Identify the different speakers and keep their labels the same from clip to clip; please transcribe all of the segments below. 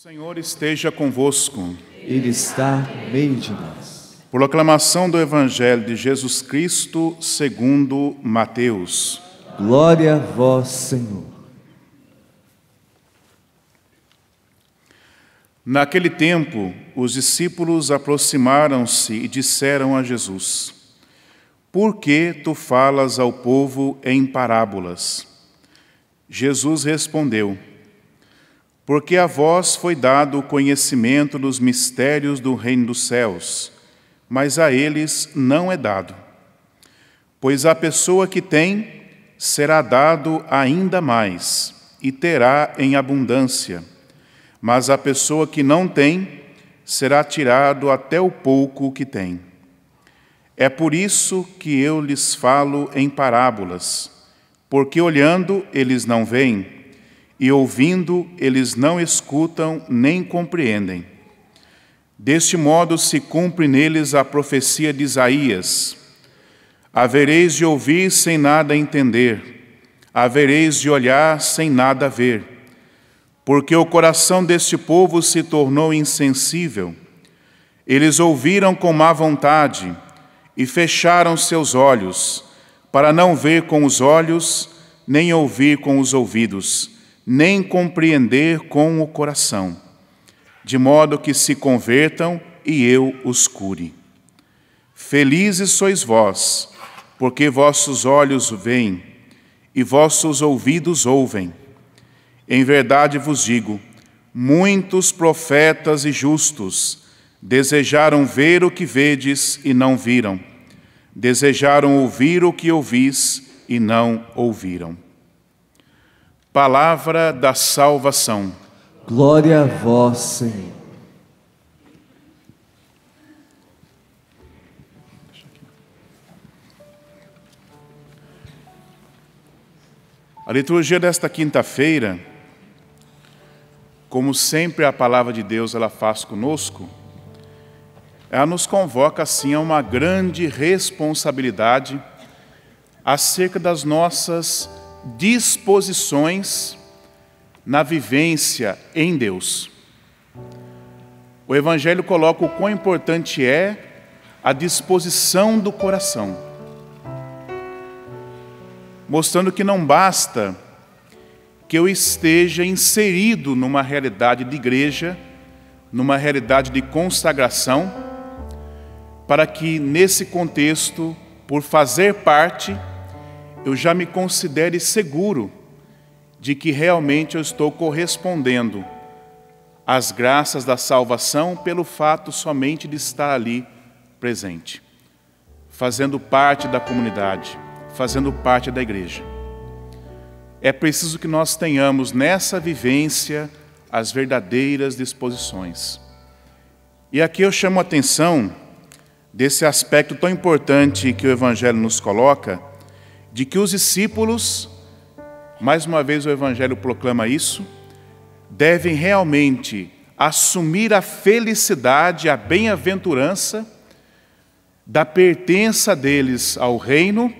Speaker 1: Senhor esteja convosco.
Speaker 2: Ele está no meio de nós.
Speaker 1: Proclamação do Evangelho de Jesus Cristo segundo Mateus.
Speaker 2: Glória a vós, Senhor.
Speaker 1: Naquele tempo, os discípulos aproximaram-se e disseram a Jesus: Por que tu falas ao povo em parábolas? Jesus respondeu: Porque a vós foi dado o conhecimento dos mistérios do reino dos céus, mas a eles não é dado. Pois a pessoa que tem, será dado ainda mais, e terá em abundância. Mas a pessoa que não tem, será tirado até o pouco que tem. É por isso que eu lhes falo em parábolas, porque olhando eles não veem, e ouvindo, eles não escutam nem compreendem. Deste modo se cumpre neles a profecia de Isaías: Havereis de ouvir sem nada entender, havereis de olhar sem nada ver, porque o coração deste povo se tornou insensível. Eles ouviram com má vontade e fecharam seus olhos, para não ver com os olhos, nem ouvir com os ouvidos, nem compreender com o coração, de modo que se convertam e eu os cure. Felizes sois vós, porque vossos olhos veem e vossos ouvidos ouvem. Em verdade vos digo, muitos profetas e justos desejaram ver o que vedes e não viram, desejaram ouvir o que ouvis e não ouviram. Palavra da salvação.
Speaker 2: Glória a vós, Senhor.
Speaker 1: A liturgia desta quinta-feira, como sempre a palavra de Deus ela faz conosco, ela nos convoca assim a uma grande responsabilidade acerca das nossas disposições na vivência em Deus. O Evangelho coloca o quão importante é a disposição do coração, mostrando que não basta que eu esteja inserido numa realidade de igreja, numa realidade de consagração, para que nesse contexto, por fazer parte, eu já me considere seguro de que realmente eu estou correspondendo às graças da salvação pelo fato somente de estar ali presente, fazendo parte da comunidade, fazendo parte da igreja. É preciso que nós tenhamos nessa vivência as verdadeiras disposições. E aqui eu chamo a atenção desse aspecto tão importante que o Evangelho nos coloca, de que os discípulos, mais uma vez o Evangelho proclama isso, devem realmente assumir a felicidade, a bem-aventurança da pertença deles ao reino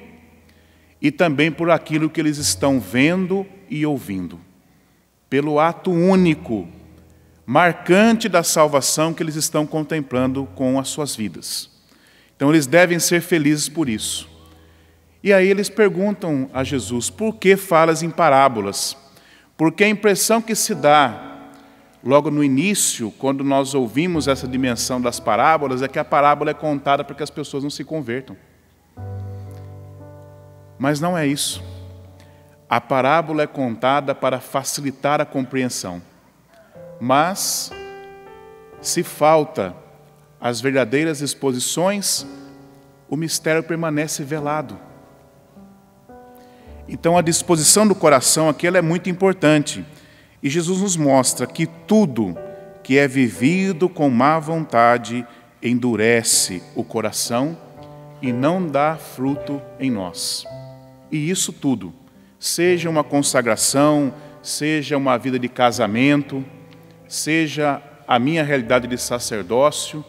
Speaker 1: e também por aquilo que eles estão vendo e ouvindo, pelo ato único, marcante da salvação que eles estão contemplando com as suas vidas. Então eles devem ser felizes por isso. E aí eles perguntam a Jesus: por que falas em parábolas? Porque a impressão que se dá logo no início, quando nós ouvimos essa dimensão das parábolas, é que a parábola é contada para que as pessoas não se convertam. Mas não é isso. A parábola é contada para facilitar a compreensão. Mas, se falta as verdadeiras exposições, o mistério permanece velado. Então, a disposição do coração aqui ela é muito importante. E Jesus nos mostra que tudo que é vivido com má vontade endurece o coração e não dá fruto em nós. E isso tudo, seja uma consagração, seja uma vida de casamento, seja a minha realidade de sacerdócio,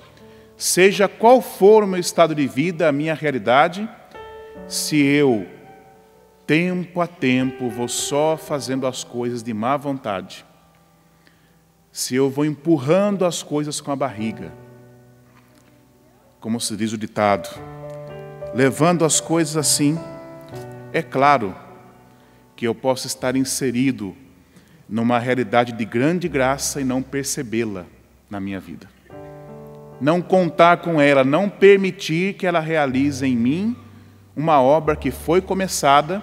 Speaker 1: seja qual for o meu estado de vida, a minha realidade, se eu tempo a tempo vou só fazendo as coisas de má vontade, se eu vou empurrando as coisas com a barriga, como se diz o ditado, levando as coisas assim, é claro que eu posso estar inserido numa realidade de grande graça e não percebê-la na minha vida. Não contar com ela, não permitir que ela realize em mim uma obra que foi começada,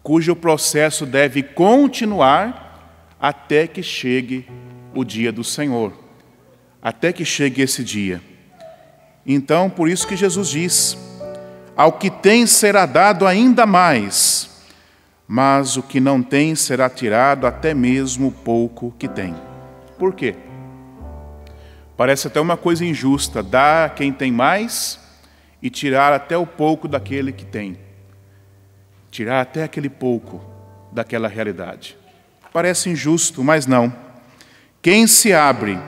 Speaker 1: cujo processo deve continuar até que chegue o dia do Senhor, até que chegue esse dia. Então, por isso que Jesus diz: ao que tem será dado ainda mais, mas o que não tem será tirado até mesmo o pouco que tem. Por quê? Parece até uma coisa injusta, dar a quem tem mais e tirar até o pouco daquele que tem. Tirar até aquele pouco daquela realidade. Parece injusto, mas não. Quem se abre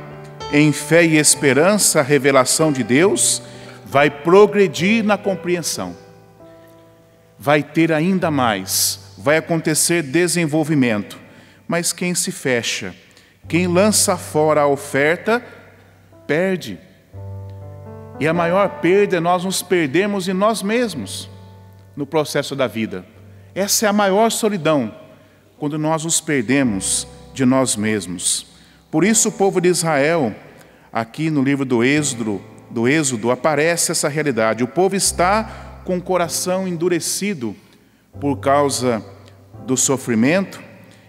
Speaker 1: em fé e esperança à revelação de Deus, vai progredir na compreensão. Vai ter ainda mais, vai acontecer desenvolvimento. Mas quem se fecha, quem lança fora a oferta, perde. E a maior perda é nós nos perdermos em nós mesmos no processo da vida. Essa é a maior solidão, quando nós nos perdemos de nós mesmos. Por isso o povo de Israel, aqui no livro do Êxodo, aparece essa realidade. O povo está com o coração endurecido por causa do sofrimento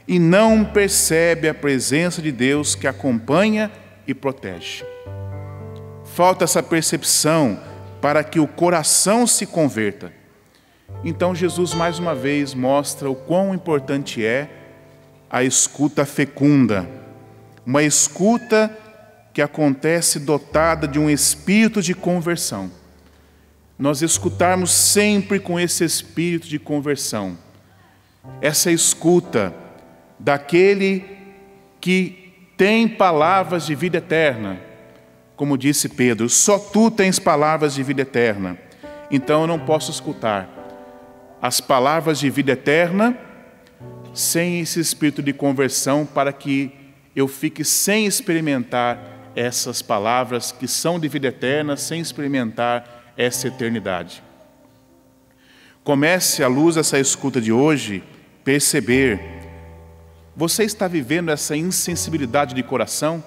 Speaker 1: e não percebe a presença de Deus que acompanha e protege. Falta essa percepção para que o coração se converta. Então Jesus mais uma vez mostra o quão importante é a escuta fecunda, uma escuta que acontece dotada de um espírito de conversão. Nós escutarmos sempre com esse espírito de conversão, essa escuta daquele que tem palavras de vida eterna, como disse Pedro, só tu tens palavras de vida eterna. Então eu não posso escutar as palavras de vida eterna sem esse espírito de conversão, para que eu fique sem experimentar essas palavras que são de vida eterna, sem experimentar essa eternidade. Comece, à luz dessa escuta de hoje, perceber: você está vivendo essa insensibilidade de coração?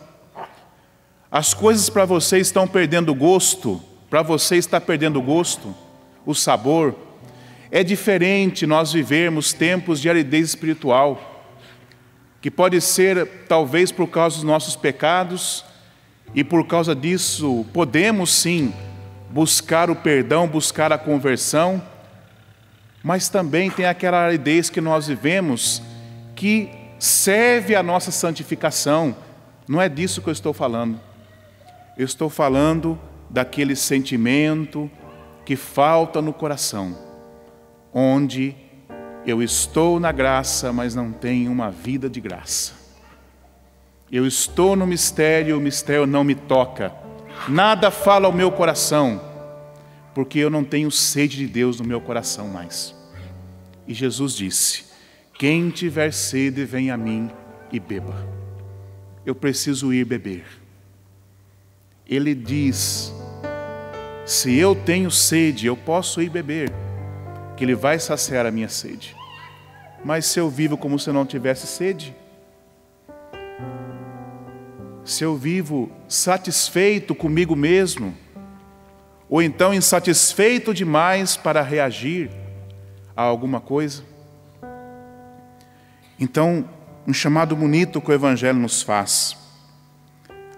Speaker 1: As coisas para você estão perdendo gosto, para você está perdendo o gosto, o sabor. É diferente nós vivermos tempos de aridez espiritual, que pode ser talvez por causa dos nossos pecados, e por causa disso podemos sim buscar o perdão, buscar a conversão, mas também tem aquela aridez que nós vivemos que serve à nossa santificação. Não é disso que eu estou falando. Eu estou falando daquele sentimento que falta no coração, onde eu estou na graça, mas não tenho uma vida de graça. Eu estou no mistério, o mistério não me toca. Nada fala ao meu coração, porque eu não tenho sede de Deus no meu coração mais. E Jesus disse: quem tiver sede, vem a mim e beba. Eu preciso ir beber. Ele diz: se eu tenho sede, eu posso ir beber, que Ele vai saciar a minha sede. Mas se eu vivo como se eu não tivesse sede, se eu vivo satisfeito comigo mesmo, ou então insatisfeito demais para reagir a alguma coisa, então um chamado bonito que o Evangelho nos faz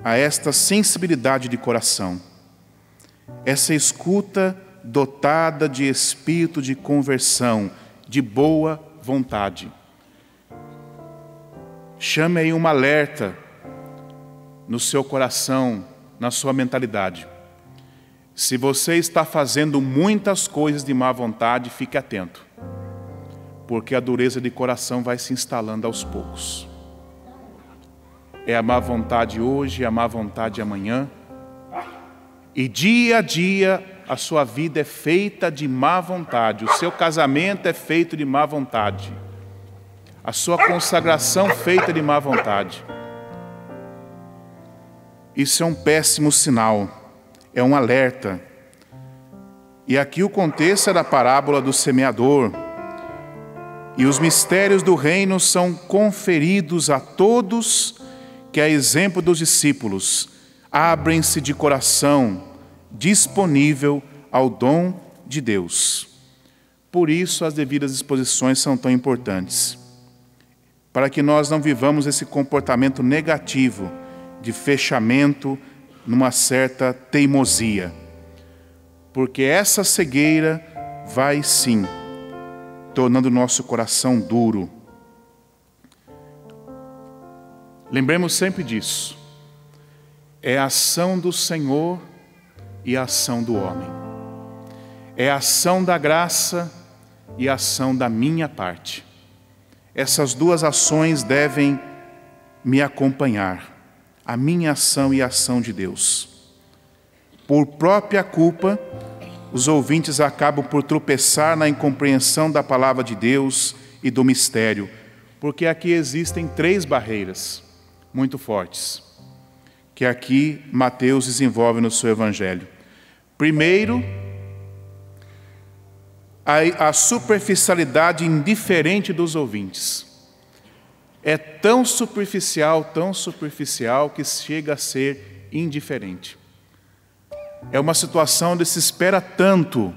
Speaker 1: a esta sensibilidade de coração, essa escuta dotada de espírito de conversão, de boa vontade. Chame aí um alerta no seu coração, na sua mentalidade. Se você está fazendo muitas coisas de má vontade, fique atento, porque a dureza de coração vai se instalando aos poucos. É a má vontade hoje, é a má vontade amanhã, e dia a dia a sua vida é feita de má vontade, o seu casamento é feito de má vontade, a sua consagração feita de má vontade. Isso é um péssimo sinal, é um alerta. E aqui o contexto é da parábola do semeador. E os mistérios do reino são conferidos a todos que, a exemplo dos discípulos, abrem-se de coração, disponível ao dom de Deus. Por isso as devidas disposições são tão importantes, para que nós não vivamos esse comportamento negativo de fechamento numa certa teimosia, porque essa cegueira vai sim tornando o nosso coração duro. Lembremos sempre disso. É a ação do Senhor e a ação do homem. É a ação da graça e a ação da minha parte. Essas duas ações devem me acompanhar, a minha ação e a ação de Deus. Por própria culpa, os ouvintes acabam por tropeçar na incompreensão da palavra de Deus e do mistério, porque aqui existem 3 barreiras muito fortes, que aqui Mateus desenvolve no seu evangelho. Primeiro, a superficialidade indiferente dos ouvintes. É tão superficial que chega a ser indiferente. É uma situação onde se espera tanto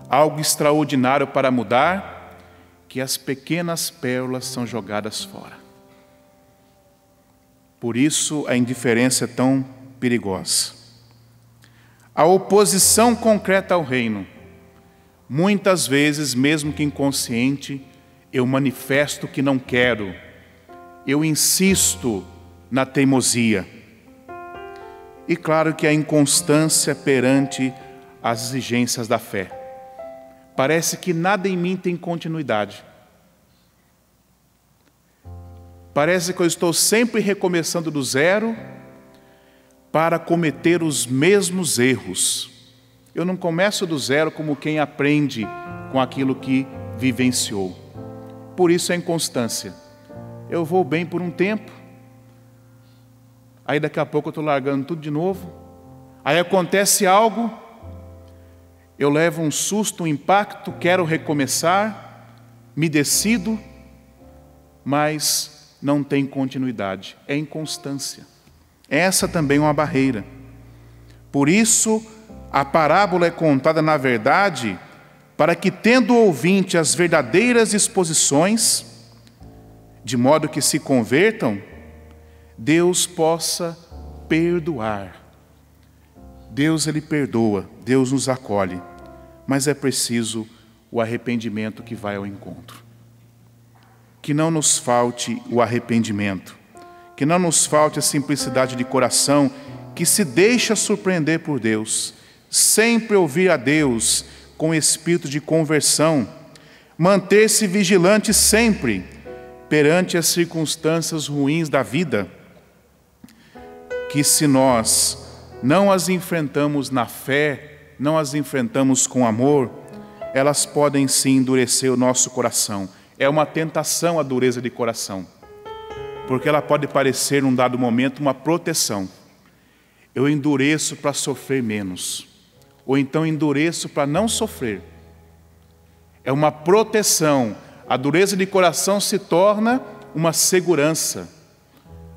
Speaker 1: algo extraordinário para mudar, que as pequenas pérolas são jogadas fora. Por isso a indiferença é tão perigosa. A oposição concreta ao reino. Muitas vezes, mesmo que inconsciente, eu manifesto que não quero. Eu insisto na teimosia. E claro que a inconstância perante as exigências da fé. Parece que nada em mim tem continuidade. Parece que eu estou sempre recomeçando do zero para cometer os mesmos erros. Eu não começo do zero como quem aprende com aquilo que vivenciou. Por isso a inconstância. Eu vou bem por um tempo, aí daqui a pouco eu estou largando tudo de novo, aí acontece algo, eu levo um susto, um impacto, quero recomeçar, me decido, mas não tem continuidade, é inconstância. Essa também é uma barreira. Por isso, a parábola é contada, na verdade, para que, tendo o ouvinte as verdadeiras disposições, de modo que se convertam, Deus possa perdoar. Deus, Ele perdoa, Deus nos acolhe, mas é preciso o arrependimento que vai ao encontro. Que não nos falte o arrependimento, que não nos falte a simplicidade de coração que se deixa surpreender por Deus, sempre ouvir a Deus com espírito de conversão, manter-se vigilante sempre perante as circunstâncias ruins da vida, que se nós não as enfrentamos na fé, não as enfrentamos com amor, elas podem sim endurecer o nosso coração. É uma tentação a dureza de coração, porque ela pode parecer, num dado momento, uma proteção. Eu endureço para sofrer menos, ou então endureço para não sofrer. É uma proteção. A dureza de coração se torna uma segurança.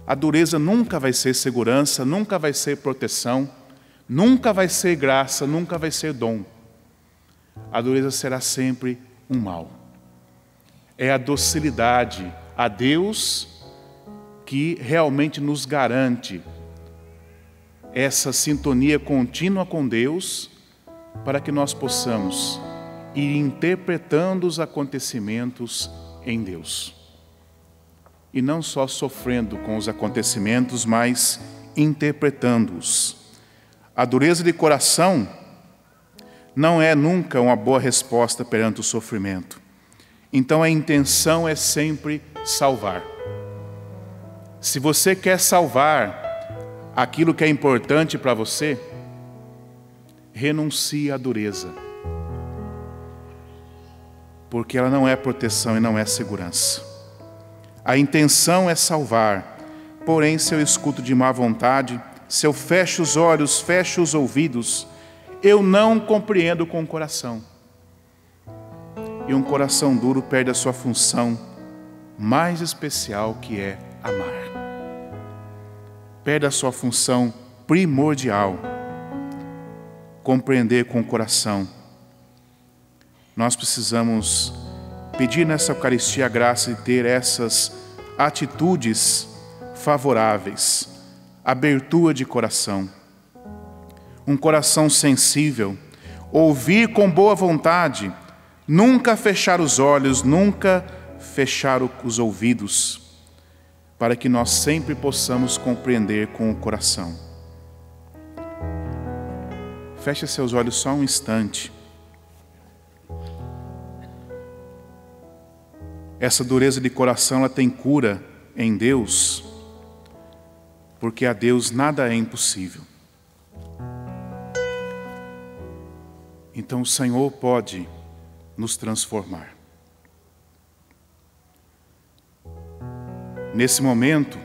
Speaker 1: A dureza nunca vai ser segurança, nunca vai ser proteção, nunca vai ser graça, nunca vai ser dom. A dureza será sempre um mal. É a docilidade a Deus que realmente nos garante essa sintonia contínua com Deus, para que nós possamos ir interpretando os acontecimentos em Deus. E não só sofrendo com os acontecimentos, mas interpretando-os. A dureza de coração não é nunca uma boa resposta perante o sofrimento. Então a intenção é sempre salvar. Se você quer salvar aquilo que é importante para você, renuncie à dureza, porque ela não é proteção e não é segurança. A intenção é salvar, porém, se eu escuto de má vontade, se eu fecho os olhos, fecho os ouvidos, eu não compreendo com o coração. E um coração duro perde a sua função mais especial, que é amar. Perde a sua função primordial, compreender com o coração. Nós precisamos pedir nessa Eucaristia a graça de ter essas atitudes favoráveis, abertura de coração, um coração sensível, ouvir com boa vontade, nunca fechar os olhos, nunca fechar os ouvidos, para que nós sempre possamos compreender com o coração. Feche seus olhos só um instante. Essa dureza de coração, ela tem cura em Deus, porque a Deus nada é impossível. Então o Senhor pode nos transformar. Nesse momento,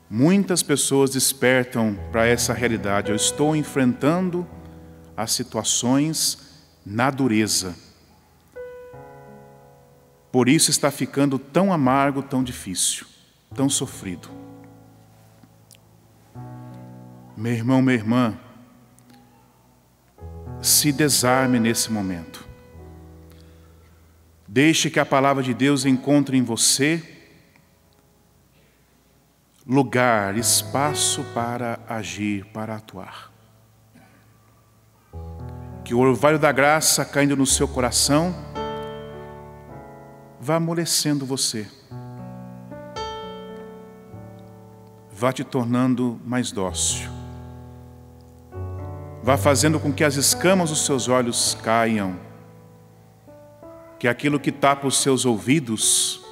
Speaker 1: muitas pessoas despertam para essa realidade. Eu estou enfrentando as situações na dureza. Por isso está ficando tão amargo, tão difícil, tão sofrido. Meu irmão, minha irmã, se desarme nesse momento. Deixe que a palavra de Deus encontre em você lugar, espaço para agir, para atuar. Que o orvalho da graça caindo no seu coração vá amolecendo você, vá te tornando mais dócil, vá fazendo com que as escamas dos seus olhos caiam, que aquilo que tapa os seus ouvidos,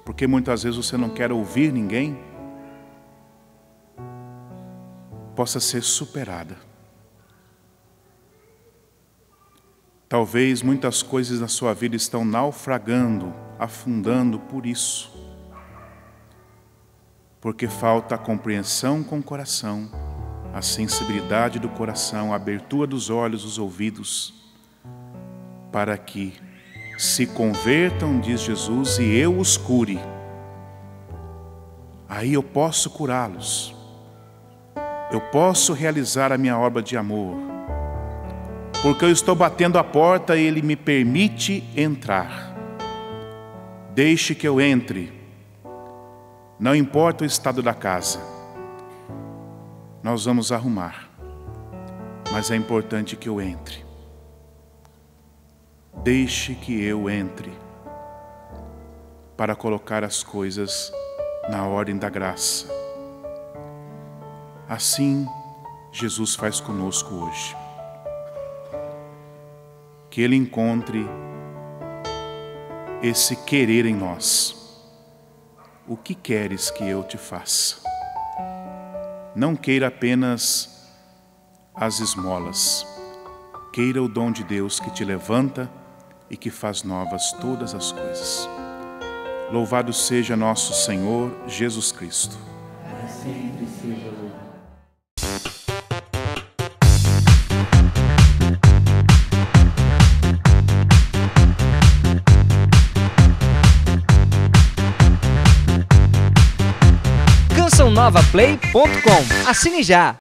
Speaker 1: porque muitas vezes você não quer ouvir ninguém, possa ser superada. Talvez muitas coisas na sua vida estão naufragando, afundando por isso, porque falta a compreensão com o coração, a sensibilidade do coração, a abertura dos olhos, dos ouvidos, para que se convertam, diz Jesus, e eu os cure. Aí eu posso curá-los, eu posso realizar a minha obra de amor, porque eu estou batendo a porta e Ele me permite entrar. Deixe que eu entre, não importa o estado da casa, nós vamos arrumar, mas é importante que eu entre. Deixe que eu entre, para colocar as coisas na ordem da graça. Assim, Jesus faz conosco hoje. Que Ele encontre esse querer em nós. O que queres que eu te faça? Não queira apenas as esmolas. Queira o dom de Deus que te levanta e que faz novas todas as coisas. Louvado seja nosso Senhor Jesus Cristo.
Speaker 2: Sempre seja louvado.
Speaker 3: CançãoNovaPlay.com. Assine já!